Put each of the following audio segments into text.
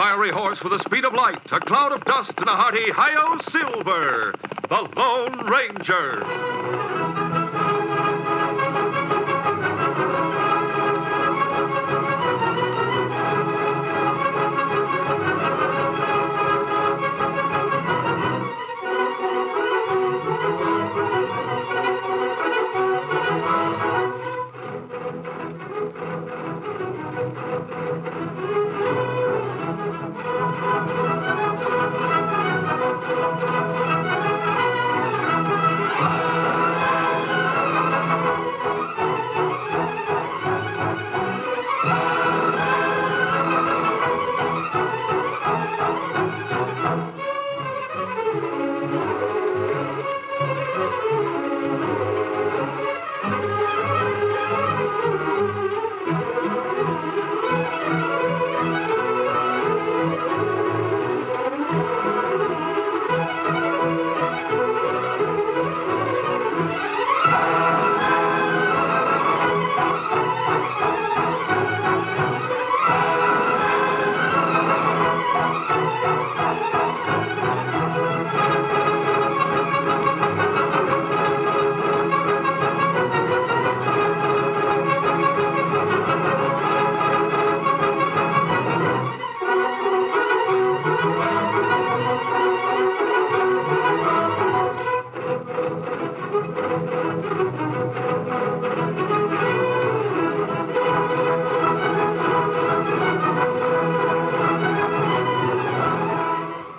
fiery horse with the speed of light, a cloud of dust, and a hearty hi-yo Silver, the Lone Ranger.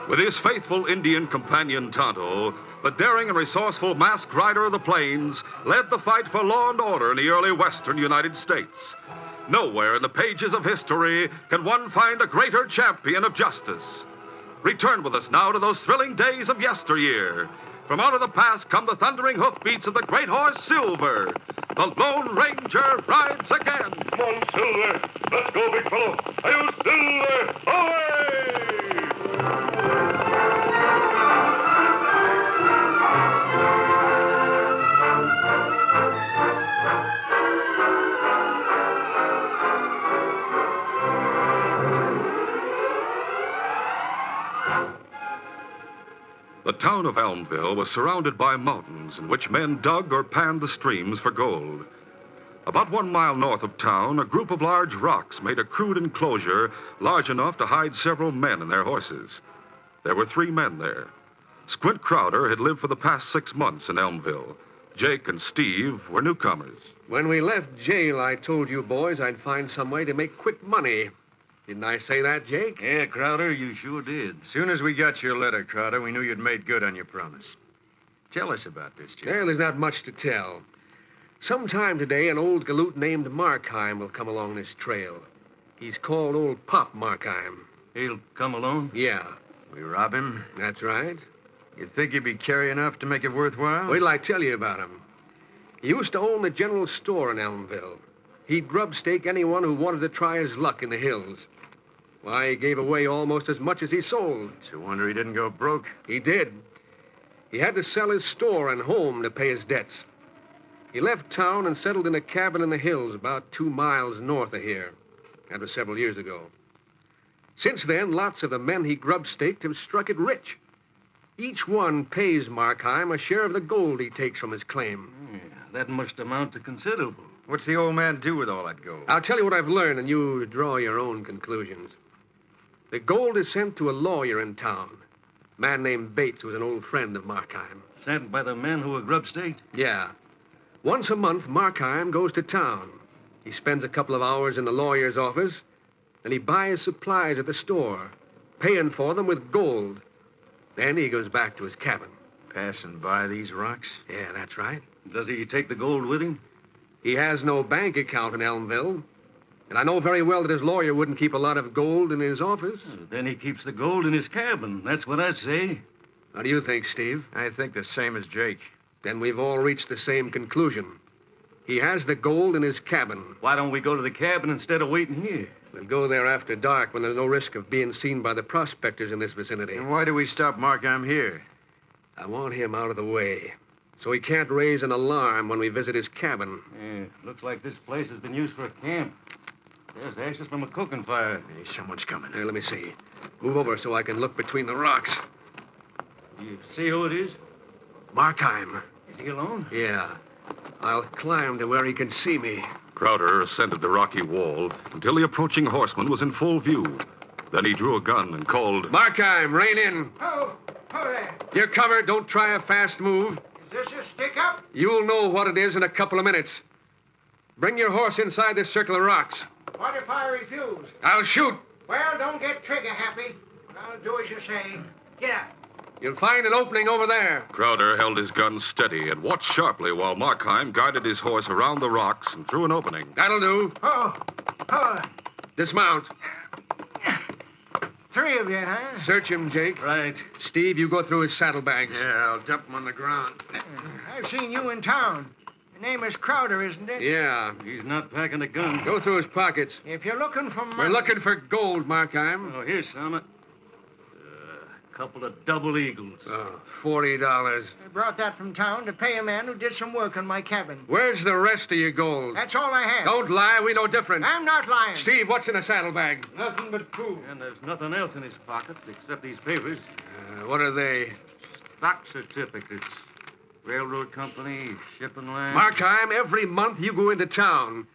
With his faithful Indian companion Tonto, the daring and resourceful masked rider of the plains led the fight for law and order in the early western United States. Nowhere in the pages of history can one find a greater champion of justice. Return with us now to those thrilling days of yesteryear. From out of the past come the thundering hoofbeats of the great horse Silver. The Lone Ranger rides again. Come on, Silver. Let's go, big fellow. Hi-yo, Silver. Away! The town of Elmville was surrounded by mountains in which men dug or panned the streams for gold. About 1 mile north of town, a group of large rocks made a crude enclosure large enough to hide several men and their horses. There were 3 men there. Squint Crowder had lived for the past 6 months in Elmville. Jake and Steve were newcomers. When we left jail, I told you boys I'd find some way to make quick money. Didn't I say that, Jake? Yeah, Crowder, you sure did. As soon as we got your letter, Crowder, we knew you'd made good on your promise. Tell us about this, Jake. Well, there's not much to tell. Sometime today, an old galoot named Markheim will come along this trail. He's called Old Pop Markheim. He'll come alone? Yeah, We rob him? that's right. You think he'd be carry enough to make it worthwhile? Wait till I tell you about him. He used to own the general store in Elmville. He'd grub-stake anyone who wanted to try his luck in the hills. Why, he gave away almost as much as he sold. It's a wonder he didn't go broke. He did. He had to sell his store and home to pay his debts. He left town and settled in a cabin in the hills about 2 miles north of here. That was several years ago. Since then, lots of the men he grub-staked have struck it rich. Each one pays Markheim a share of the gold he takes from his claim. Yeah, that must amount to considerable. What's the old man do with all that gold? I'll tell you what I've learned, and you draw your own conclusions. The gold is sent to a lawyer in town. A man named Bates, who was an old friend of Markheim. Sent by the men who were grub-staked? Yeah. Once a month, Markheim goes to town. He spends a couple of hours in the lawyer's office, and he buys supplies at the store, paying for them with gold. Then he goes back to his cabin. Passing by these rocks? Yeah, that's right. Does he take the gold with him? He has no bank account in Elmville. And I know very well that his lawyer wouldn't keep a lot of gold in his office. Then he keeps the gold in his cabin. That's what I'd say. What do you think, Steve? I think the same as Jake. Then we've all reached the same conclusion. He has the gold in his cabin. Why don't we go to the cabin instead of waiting here? We'll go there after dark when there's no risk of being seen by the prospectors in this vicinity. And why do we stop Markheim here? I want him out of the way, so he can't raise an alarm when we visit his cabin. Yeah, looks like this place has been used for a camp. There's ashes from a cooking fire. Hey, someone's coming. Here, let me see. Move over so I can look between the rocks. You see who it is? Markheim. Is he alone? Yeah. I'll climb to where he can see me. Crowder ascended the rocky wall until the approaching horseman was in full view. Then he drew a gun and called, Markheim, rein in. Oh there. You're covered. Don't try a fast move. Is this a stick-up? You'll know what it is in a couple of minutes. Bring your horse inside this circle of rocks. What if I refuse? I'll shoot. Well, don't get trigger-happy. I'll do as you say. Get up. You'll find an opening over there. Crowder held his gun steady and watched sharply while Markheim guided his horse around the rocks and through an opening. That'll do. Oh. Dismount. 3 of you, huh? Search him, Jake. Right. Steve, you go through his saddlebags. Yeah, I'll dump him on the ground. I've seen you in town. Your name is Crowder, isn't it? Yeah. He's not packing a gun. Go through his pockets. If you're looking for money... We're looking for gold, Markheim. Oh, here's some. Couple of double eagles. Oh, $40. I brought that from town to pay a man who did some work on my cabin. Where's the rest of your gold? That's all I have. Don't lie. We know different. I'm not lying. Steve, what's in a saddlebag? Nothing but food. And there's nothing else in his pockets except these papers. What are they? Stock certificates. Railroad company, shipping line. Markheim, every month you go into town.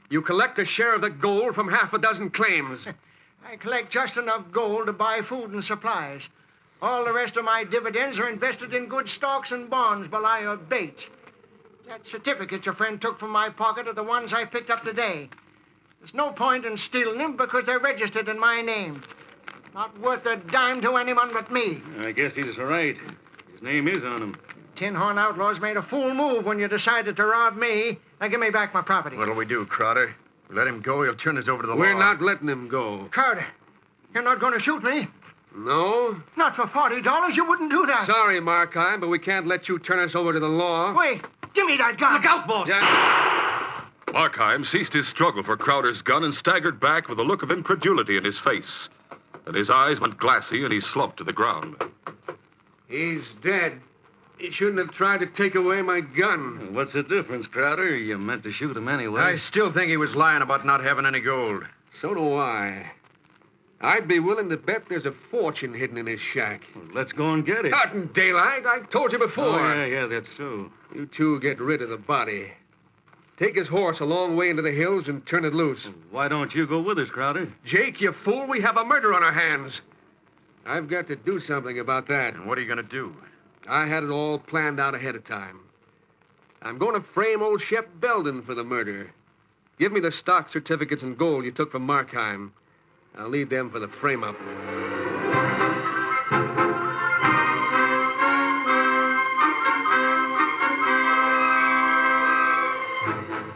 You collect a share of the gold from half a dozen claims. I collect just enough gold to buy food and supplies. All the rest of my dividends are invested in good stocks and bonds, Belay or Bates. That certificates your friend took from my pocket are the ones I picked up today. There's no point in stealing them because they're registered in my name. Not worth a dime to anyone but me. I guess he's right. His name is on them. Tin Horn Outlaws made a fool move when you decided to rob me. Now give me back my property. What'll we do, Crowder? We let him go, he'll turn us over to the law. We're not letting him go. Crowder, you're not going to shoot me? No? Not for $40. You wouldn't do that. Sorry, Markheim, but we can't let you turn us over to the law. Wait. Give me that gun. Look out, boss. Yeah. Markheim ceased his struggle for Crowder's gun and staggered back with a look of incredulity in his face. Then his eyes went glassy and he slumped to the ground. He's dead. He shouldn't have tried to take away my gun. What's the difference, Crowder? You meant to shoot him anyway. I still think he was lying about not having any gold. So do I. I'd be willing to bet there's a fortune hidden in his shack. Well, let's go and get it. Not in daylight. I told you before. Oh, yeah, that's so. You two get rid of the body. Take his horse a long way into the hills and turn it loose. Why don't you go with us, Crowder? Jake, you fool, we have a murder on our hands. I've got to do something about that. And what are you going to do? I had it all planned out ahead of time. I'm going to frame old Shep Belden for the murder. Give me the stock certificates and gold you took from Markheim. I'll need them for the frame-up.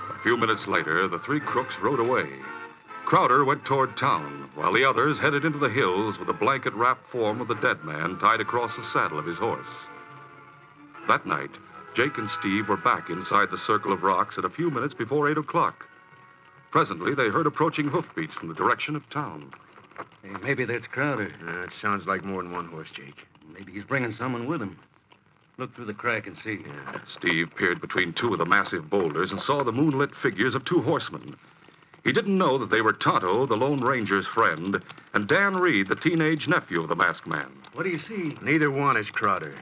A few minutes later, the 3 crooks rode away. Crowder went toward town, while the others headed into the hills with the blanket-wrapped form of the dead man tied across the saddle of his horse. That night, Jake and Steve were back inside the circle of rocks at a few minutes before 8 o'clock. Presently, they heard approaching hoofbeats from the direction of town. Hey, maybe that's Crowder. It sounds like more than one horse, Jake. Maybe he's bringing someone with him. Look through the crack and see. Steve peered between 2 of the massive boulders and saw the moonlit figures of 2 horsemen. He didn't know that they were Tonto, the Lone Ranger's friend, and Dan Reed, the teenage nephew of the masked man. What do you see? Neither one is Crowder.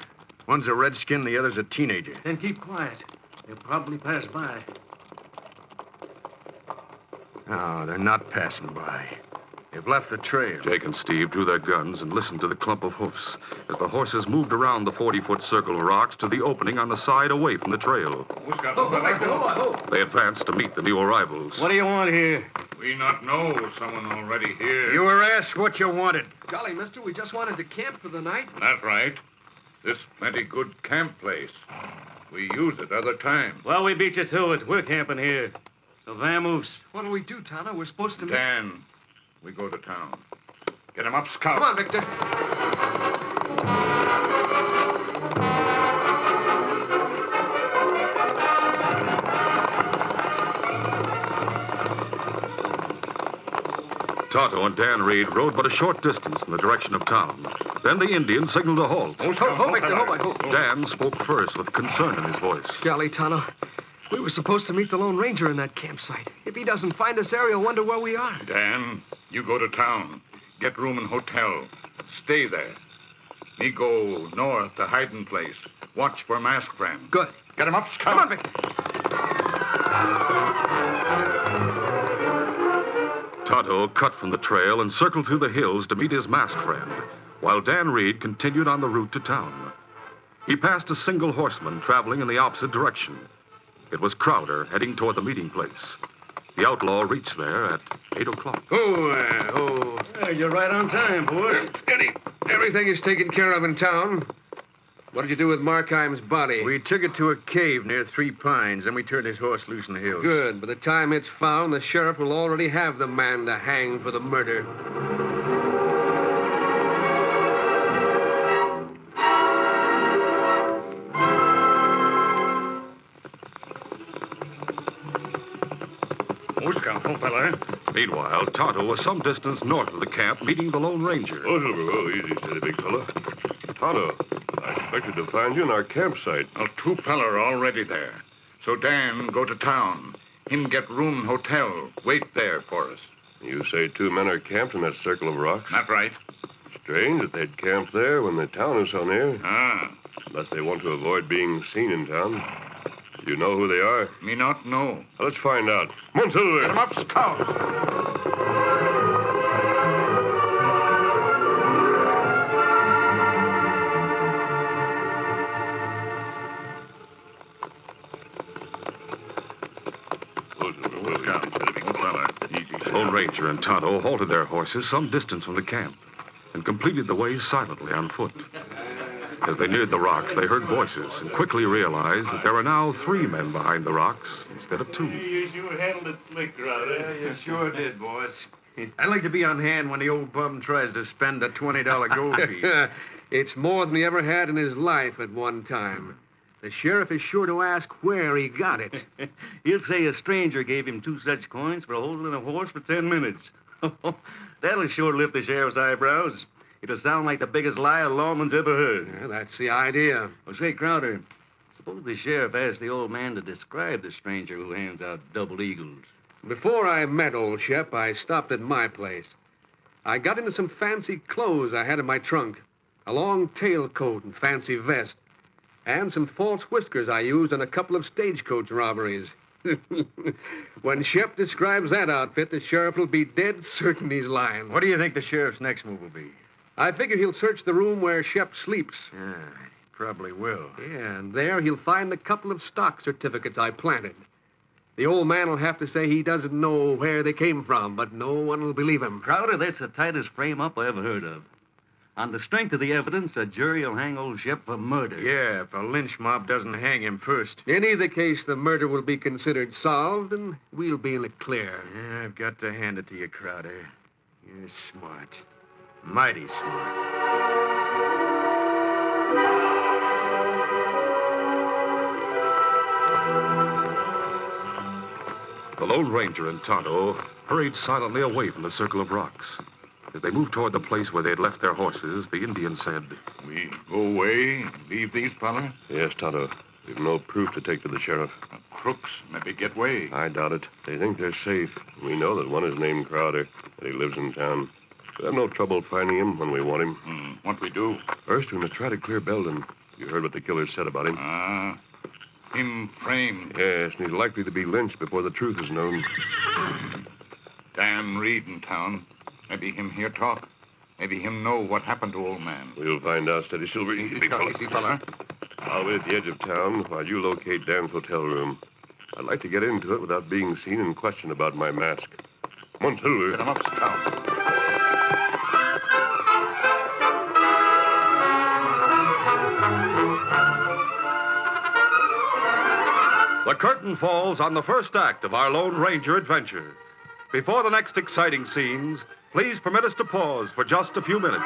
One's a redskin, the other's a teenager. Then keep quiet. They'll probably pass by. No, they're not passing by. They've left the trail. Jake and Steve drew their guns and listened to the clump of hoofs as the horses moved around the 40-foot circle of rocks to the opening on the side away from the trail. They advanced to meet the new arrivals. What do you want here? We not know someone already here. You were asked what you wanted. Golly, mister, we just wanted to camp for the night. That's right. This plenty good camp place. We use it other times. Well, we beat you to it. We're camping here. So vamoose. What'll we do, Tonto? We're supposed to... Dan, we go to town. Get him up, Scout. Come on, Victor. Tonto and Dan Reed rode but a short distance in the direction of town. Then the Indian signaled a halt. Ho, Victor, ho. Dan spoke first with concern in his voice. Golly, Tonto. We were supposed to meet the Lone Ranger in that campsite. If he doesn't find us there, he'll wonder where we are. Dan, you go to town. Get room in hotel. Stay there. Me go north to hiding place. Watch for masked friend. Good. Get him up, Scout. Come on, Vic. Tonto cut from the trail and circled through the hills to meet his masked friend, while Dan Reed continued on the route to town. He passed a single horseman traveling in the opposite direction. It was Crowder heading toward the meeting place. The outlaw reached there at 8 o'clock. You're right on time, boy. Steady. Everything is taken care of in town. What did you do with Markheim's body? We took it to a cave near Three Pines, and we turned his horse loose in the hills. Good. By the time it's found, the sheriff will already have the man to hang for the murder. Meanwhile, Tonto was some distance north of the camp, meeting the Lone Ranger. Oh, Silver. Oh, easy, steady, big fella. Tonto, I expected to find you in our campsite. Now, two feller already there. So Dan, go to town. Him get room in hotel. Wait there for us. You say 2 men are camped in that circle of rocks? Not right. Strange that they'd camp there when the town is so near. Ah, Unless they want to avoid being seen in town. You know who they are? me not know. Let's find out. Come on, Silver. Get him up, Scout. Lone Ranger and Tonto halted their horses some distance from the camp and completed the way silently on foot. As they neared the rocks, they heard voices and quickly realized that there were now 3 men behind the rocks instead of 2. You sure handled it slick, Crowder. Yeah, you sure did, boss. I'd like to be on hand when the old bum tries to spend a $20 gold piece. It's more than he ever had in his life at one time. The sheriff is sure to ask where he got it. He'll say a stranger gave him 2 such coins for holding a horse for 10 minutes. That'll sure lift the sheriff's eyebrows. It'll sound like the biggest lie a lawman's ever heard. Yeah, that's the idea. Well, say, Crowder, suppose the sheriff asked the old man to describe the stranger who hands out double eagles. Before I met old Shep, I stopped at my place. I got into some fancy clothes I had in my trunk. A long tailcoat and fancy vest. And some false whiskers I used on a couple of stagecoach robberies. When Shep describes that outfit, the sheriff will be dead certain he's lying. What do you think the sheriff's next move will be? I figure he'll search the room where Shep sleeps. Yeah, probably will. Yeah, and there he'll find a couple of stock certificates I planted. The old man will have to say he doesn't know where they came from, but no one will believe him. Crowder, that's the tightest frame-up I ever heard of. On the strength of the evidence, a jury will hang old Shep for murder. Yeah, if a lynch mob doesn't hang him first. In either case, the murder will be considered solved, and we'll be in the clear. Yeah, I've got to hand it to you, Crowder. You're smart. Mighty smart. The Lone Ranger and Tonto hurried silently away from the circle of rocks. As they moved toward the place where they had left their horses, the Indian said, We go away and leave these fella? Yes, Tonto. We've no proof to take to the sheriff. Crooks maybe get way. I doubt it. They think they're safe. We know that one is named Crowder, and he lives in town. We'll have no trouble finding him when we want him. What we do? First, we must try to clear Belden. You heard what the killer said about him. Him framed. Yes, and he's likely to be lynched before the truth is known. Dan Reed in town. Maybe him hear talk. Maybe him know what happened to old man. We'll find out, Steady Silver. Easy, fella. I'll wait at the edge of town while you locate Dan's hotel room. I'd like to get into it without being seen and questioned about my mask. Come on, Silver. Get him up, Scout. The curtain falls on the first act of our Lone Ranger adventure. Before the next exciting scenes, please permit us to pause for just a few minutes.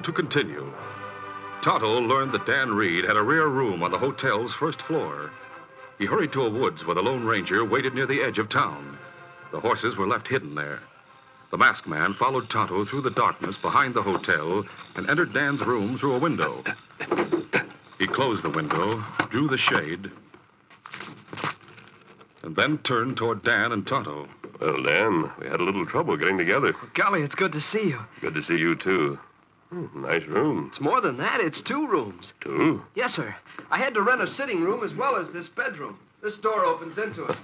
to continue. Tonto learned that Dan Reed had a rear room on the hotel's first floor. He hurried to a woods where the Lone Ranger waited near the edge of town. The horses were left hidden there. The masked man followed Tonto through the darkness behind the hotel and entered Dan's room through a window. He closed the window, drew the shade, and then turned toward Dan and Tonto. Well, Dan, we had a little trouble getting together. Golly, it's good to see you. Good to see you, too. Nice room. It's more than that. It's 2 rooms. 2? Yes, sir. I had to rent a sitting room as well as this bedroom. This door opens into it.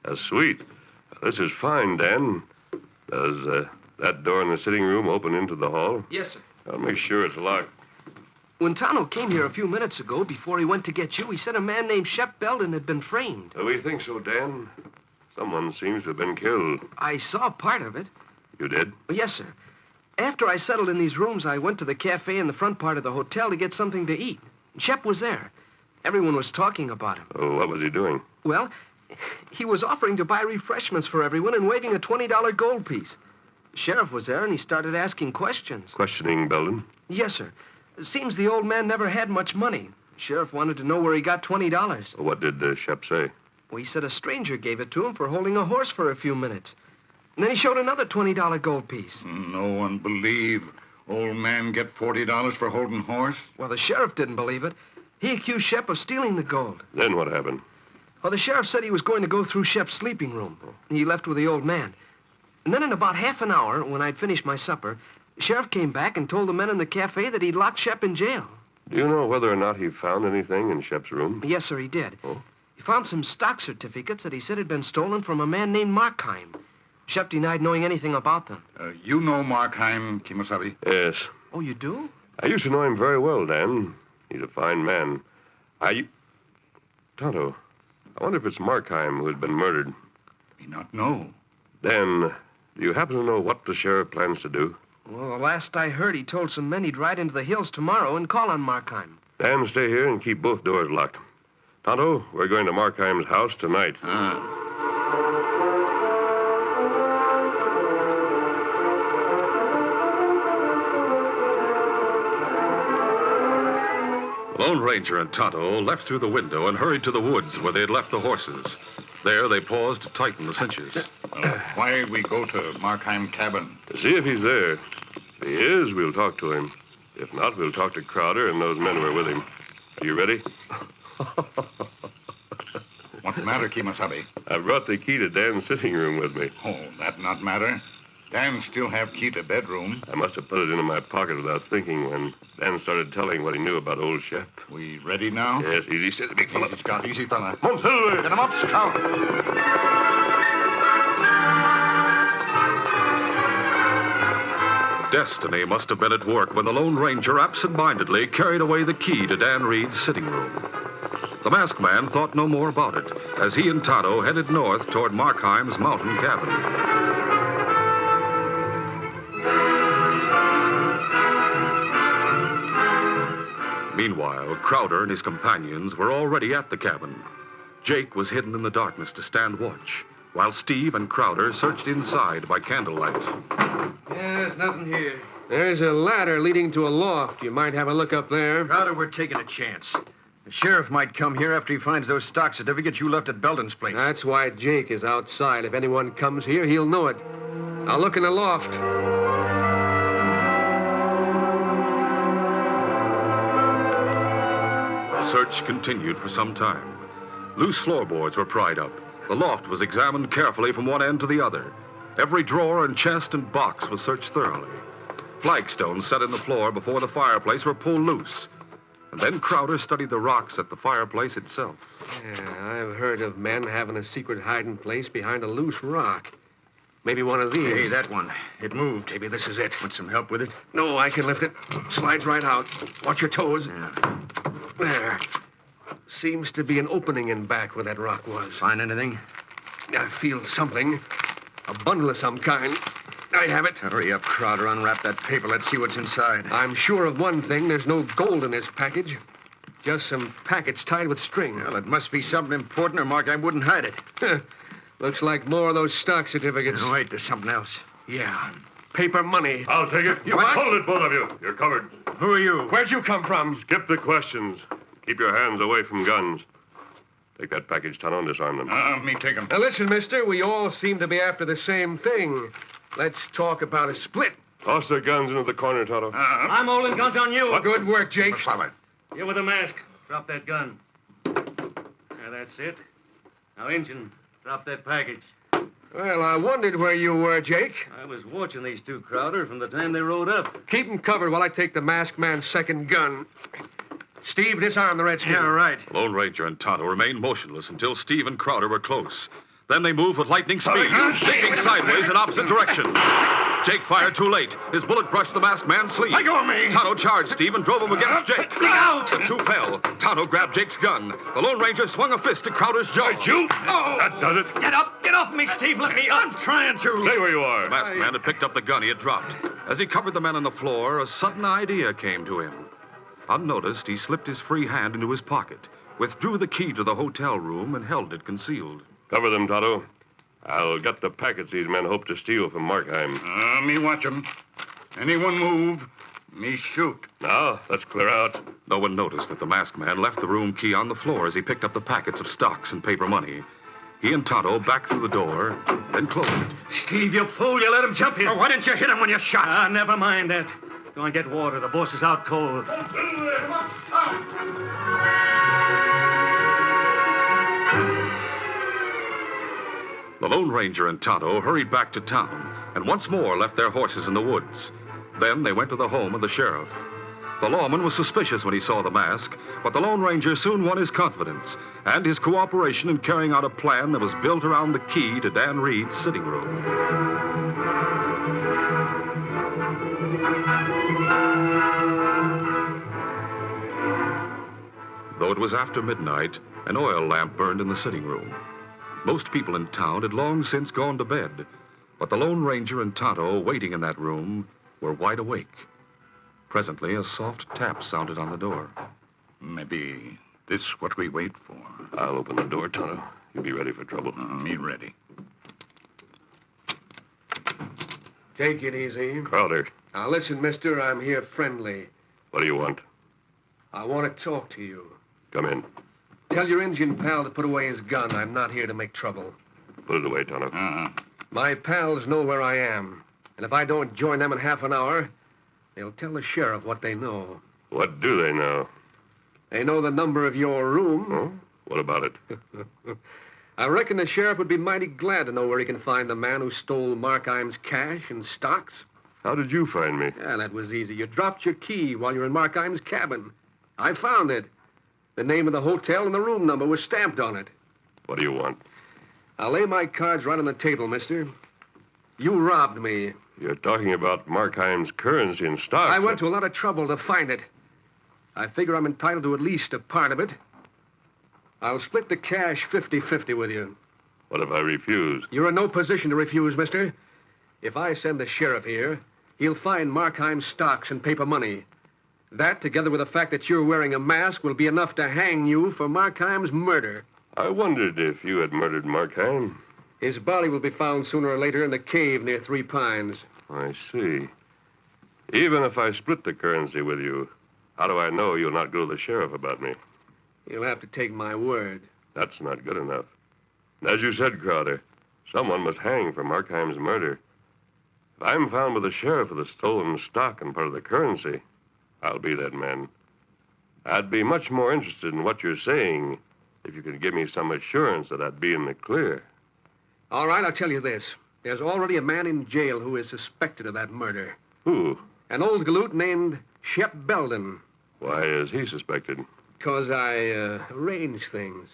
That's sweet. This is fine, Dan. Does that door in the sitting room open into the hall? Yes, sir. I'll make sure it's locked. When Tonto came here a few minutes ago, before he went to get you, he said a man named Shep Belden had been framed. We think so, Dan. Someone seems to have been killed. I saw part of it. You did? Yes, sir. After I settled in these rooms, I went to the cafe in the front part of the hotel to get something to eat. Shep was there. Everyone was talking about him. Oh, what was he doing? Well, he was offering to buy refreshments for everyone and waving a $20 gold piece. The sheriff was there, and he started asking questions. Questioning Belden? Yes, sir. It seems the old man never had much money. The sheriff wanted to know where he got $20. Well, what did Shep say? Well, he said a stranger gave it to him for holding a horse for a few minutes. And then he showed another $20 gold piece. No one believe old man get $40 for holding horse? Well, the sheriff didn't believe it. He accused Shep of stealing the gold. Then what happened? Well, the sheriff said he was going to go through Shep's sleeping room. He left with the old man. And then in about half an hour, when I'd finished my supper, the sheriff came back and told the men in the cafe that he'd locked Shep in jail. Do you know whether or not he found anything in Shep's room? Yes, sir, he did. Oh? He found some stock certificates that he said had been stolen from a man named Markheim. Shep denied knowing anything about them. You know Markheim, Kimosabe? Yes. Oh, you do? I used to know him very well, Dan. He's a fine man. Tonto, I wonder if it's Markheim who had been murdered. Me not know. Dan, do you happen to know what the sheriff plans to do? Well, the last I heard, he told some men he'd ride into the hills tomorrow and call on Markheim. Dan, stay here and keep both doors locked. Tonto, we're going to Markheim's house tonight. The Lone Ranger and Tonto left through the window and hurried to the woods where they had left the horses. There, they paused to tighten the cinches. Why we go to Markheim cabin? To see if he's there. If he is, we'll talk to him. If not, we'll talk to Crowder and those men who are with him. Are you ready? What's the matter, Kimosabe? I brought the key to Dan's sitting room with me. Oh, that not matter. Dan still have key to bedroom. I must have put it into my pocket without thinking when Dan started telling what he knew about old Shep. We ready now? Yes, easy, steady, big fella. Easy, Scott. Easy, fella. Monsilver! Get him up, Scout. Destiny must have been at work when the Lone Ranger absent-mindedly carried away the key to Dan Reed's sitting room. The masked man thought no more about it as he and Tonto headed north toward Markheim's mountain cabin. Meanwhile, Crowder and his companions were already at the cabin. Jake was hidden in the darkness to stand watch, while Steve and Crowder searched inside by candlelight. There's nothing here. There's a ladder leading to a loft. You might have a look up there. Crowder, we're taking a chance. The sheriff might come here after he finds those stock certificates you left at Belden's place. That's why Jake is outside. If anyone comes here, he'll know it. I'll look in the loft. Search continued for some time. Loose floorboards were pried up. The loft was examined carefully from one end to the other. Every drawer and chest and box was searched thoroughly. Flagstones set in the floor before the fireplace were pulled loose. And then Crowder studied the rocks at the fireplace itself. Yeah, I've heard of men having a secret hiding place behind a loose rock. Maybe one of these. Hey, that one. It moved. Maybe this is it. Want some help with it? No, I can lift it. Slides right out. Watch your toes. Yeah. There. Seems to be an opening in back where that rock was. Find anything? I feel something. A bundle of some kind. I have it. Hurry up, Crowder. Unwrap that paper. Let's see what's inside. I'm sure of one thing. There's no gold in this package. Just some packets tied with string. Well, it must be something important, or Markheim wouldn't hide it. Looks like more of those stock certificates. No, wait, there's something else. Yeah. paper money. I'll take it. You what? Hold it, both of you. You're covered. Who are you? Where'd you come from? Skip the questions. Keep your hands away from guns. Take that package, Tonto, and disarm them. Me take him. Now, listen, mister. We all seem to be after the same thing. Let's talk about a split. Toss their guns into the corner, Tonto. I'm holding guns on you. Good work, Jake. You with the mask. Drop that gun. Now, that's it. Now, Injun, drop that package. Well, I wondered where you were, Jake. I was watching these two, Crowder, from the time they rode up. Keep them covered while I take the masked man's second gun. Steve, disarm the redskin. Yeah, right. The Lone Ranger and Tonto remained motionless until Steve and Crowder were close. Then they moved with lightning speed, shaking sideways in opposite directions. Jake fired too late. His bullet brushed the masked man's sleeve. Let go of me! Tonto charged Steve and drove him against Jake. Look out! The two fell. Tonto grabbed Jake's gun. The Lone Ranger swung a fist at Crowder's jaw. Shoot! Oh. That does it. Get up! Get off me, Steve! Let me up! I'm trying to. Stay where you are. The masked man had picked up the gun he had dropped. As he covered the man on the floor, a sudden idea came to him. Unnoticed, he slipped his free hand into his pocket, withdrew the key to the hotel room, and held it concealed. Cover them, Tonto. I'll get the packets these men hope to steal from Markheim. Me watch him. Anyone move, me shoot. Now, let's clear out. No one noticed that the masked man left the room key on the floor as he picked up the packets of stocks and paper money. He and Tonto backed through the door, then closed it. Steve, you fool. You let him jump you. Why didn't you hit him when you shot? Never mind that. Go and get water. The boss is out cold. The Lone Ranger and Tonto hurried back to town and once more left their horses in the woods. Then they went to the home of the sheriff. The lawman was suspicious when he saw the mask, but the Lone Ranger soon won his confidence and his cooperation in carrying out a plan that was built around the key to Dan Reed's sitting room. Though it was after midnight, an oil lamp burned in the sitting room. Most people in town had long since gone to bed, but the Lone Ranger and Tonto, waiting in that room, were wide awake. Presently, a soft tap sounded on the door. Maybe this what we wait for. I'll open the door, Tonto. You be ready for trouble. Me ready. Take it easy. Crowder, Now, listen, mister, I'm here friendly. what do you want? I want to talk to you. Come in. Tell your Indian pal to put away his gun. I'm not here to make trouble. Put it away, Tonto. My pals know where I am. And if I don't join them in half an hour, they'll tell the sheriff what they know. What do they know? They know the number of your room. Oh? What about it? I reckon the sheriff would be mighty glad to know where he can find the man who stole Markheim's cash and stocks. How did you find me? Yeah, that was easy. You dropped your key while you were in Markheim's cabin. I found it. The name of the hotel and the room number was stamped on it. What do you want? I'll lay my cards right on the table, mister. You robbed me. You're talking about Markheim's currency and stocks. I went to a lot of trouble to find it. I figure I'm entitled to at least a part of it. I'll split the cash 50-50 with you. What if I refuse? You're in no position to refuse, mister. If I send the sheriff here, he'll find Markheim's stocks and paper money. That, together with the fact that you're wearing a mask, will be enough to hang you for Markheim's murder. I wondered if you had murdered Markheim. His body will be found sooner or later in the cave near Three Pines. I see. Even if I split the currency with you, how do I know you'll not go to the sheriff about me? You'll have to take my word. That's not good enough. And as you said, Crowder, someone must hang for Markheim's murder. If I'm found with the sheriff with the stolen stock and part of the currency, I'll be that man. I'd be much more interested in what you're saying if you could give me some assurance that I'd be in the clear. All right, I'll tell you this. There's already a man in jail who is suspected of that murder. Who? An old galoot named Shep Belden. Why is he suspected? Because I arranged things.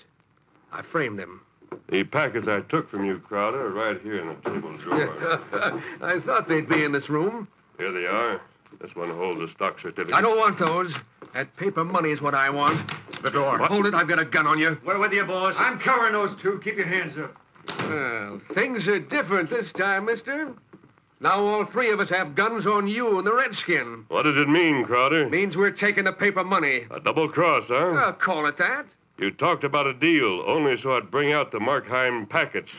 I framed him. The packets I took from you, Crowder, are right here in the table drawer. I thought they'd be in this room. Here they are. This one holds a stock certificate. I don't want those. That paper money is what I want. The door. Hold it. I've got a gun on you. We're with you, boss. I'm covering those two. Keep your hands up. Well, things are different this time, mister. Now all three of us have guns on you and the redskin. What does it mean, Crowder? Means we're taking the paper money. A double cross, huh? Call it that. You talked about a deal only so I'd bring out the Markheim packets.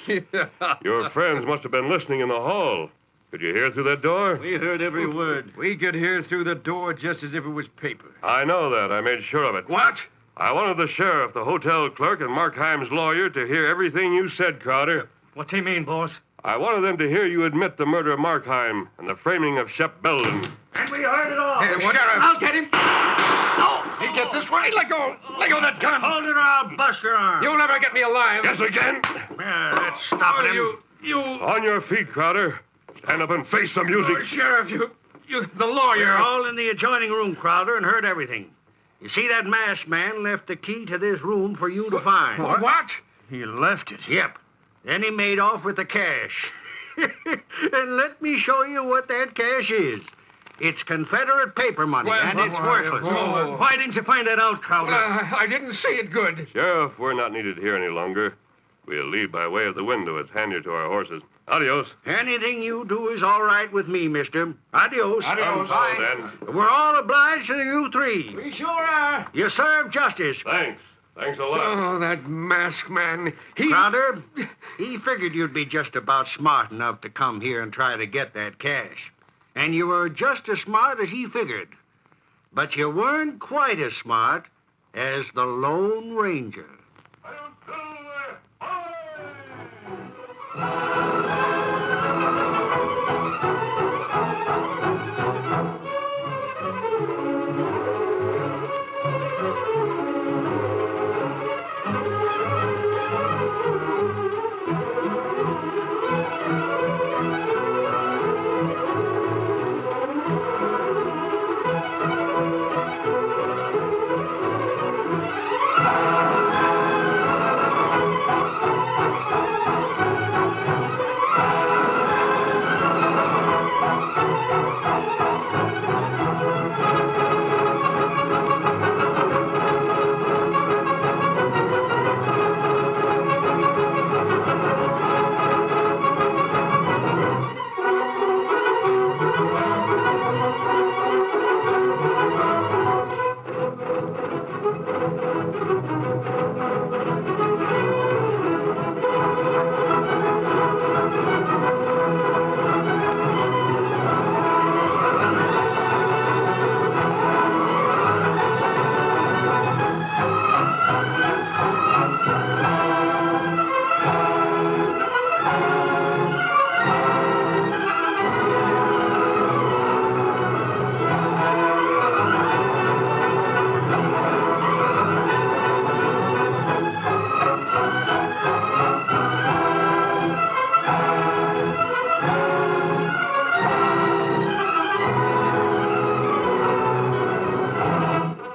Your friends must have been listening in the hall. Could you hear through that door? We heard every word. We could hear through the door just as if it was paper. I know that. I made sure of it. What? I wanted the sheriff, the hotel clerk, and Markheim's lawyer to hear everything you said, Crowder. What's he mean, boss? I wanted them to hear you admit the murder of Markheim and the framing of Shep Belden. And we heard it all. Hey, Sheriff! I'll get him. No! He gets this way. Let go of that gun. Hold it or I'll bust your arm. You'll never get me alive. Yes, again. That's stopping him. You... On your feet, Crowder. Stand up and face the music. Sheriff, you... The We're lawyer... all in the adjoining room, Crowder, and heard everything. You see, that masked man left the key to this room for you to find. What? He left it. Yep. Then he made off with the cash. And let me show you what that cash is. It's Confederate paper money, and it's worthless. Why didn't you find that out, Crowder? I didn't see it good. Sheriff, we're not needed here any longer. We'll leave by way of the window. It's handier to our horses. Adios. Anything you do is all right with me, mister. Adios. Then. We're all obliged to you three. We sure are. You serve justice. Thanks. Thanks a lot. Oh, that masked man. He... Crowder, he figured you'd be just about smart enough to come here and try to get that cash. And you were just as smart as he figured. But you weren't quite as smart as the Lone Ranger.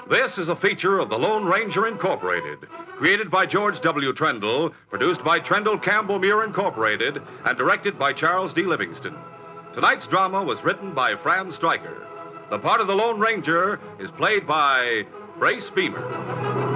This is a feature of the Lone Ranger Incorporated, created by George W. Trendle, produced by Trendle Campbell Muir Incorporated, and directed by Charles D. Livingston. Tonight's drama was written by Fran Stryker. The part of the Lone Ranger is played by Brace Beamer.